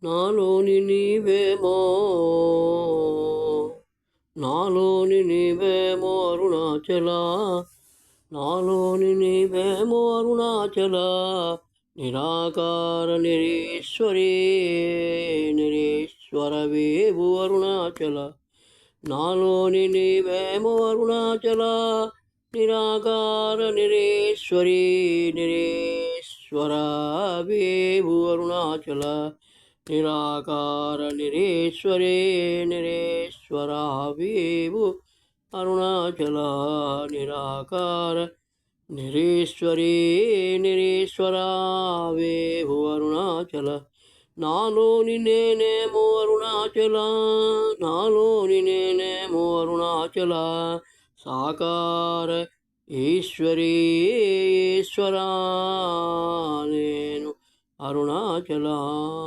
నాలోని నీవేమో నాలోని నీవేమో అరుణాచల నాలోని నీవేమో అరుణాచల నిరాకార నిరీశ్వరీ నిరీశ్వరవేవు అరుణాచల నాలోని నీవేమో అరుణాచల నిరాకార నిరీశ్వరీ నిరీశ్వరవేవు అరుణాచల నిరాకార నిరీశ్వరే నిరీశ్వరవేవు అరుణాచల నిరాకార నిరీశ్వరీ నిరీశ్వరవేవు అరుణాచల నాలోని నేనేమో అరుణాచల నాలోని నేనేమో అరుణాచల సాకార ఈశ్వరీ ఈశ్వరా నేను అరుణాచల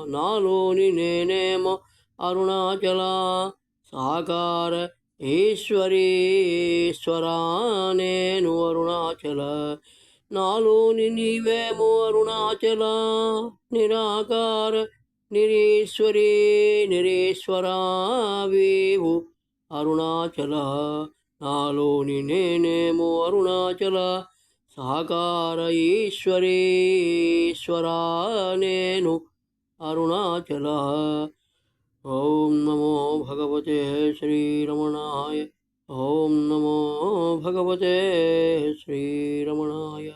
నాలోని నేనేమో అరుణాచల సాకార ఈశ్వరీ ఈశ్వరా నేను అరుణాచల నాలోని నీవేమో అరుణాచల నిరాకార నిరీశ్వరీ నిరీశ్వరవేవు అరుణాచల నాలోని నేనేమో అరుణాచల సాకార ఈశ్వరీ ఈశ్వరా నేను అరుణాచల ఓం నమో భగవతే శ్రీరమణాయ ఓం నమో భగవతే శ్రీరమణాయ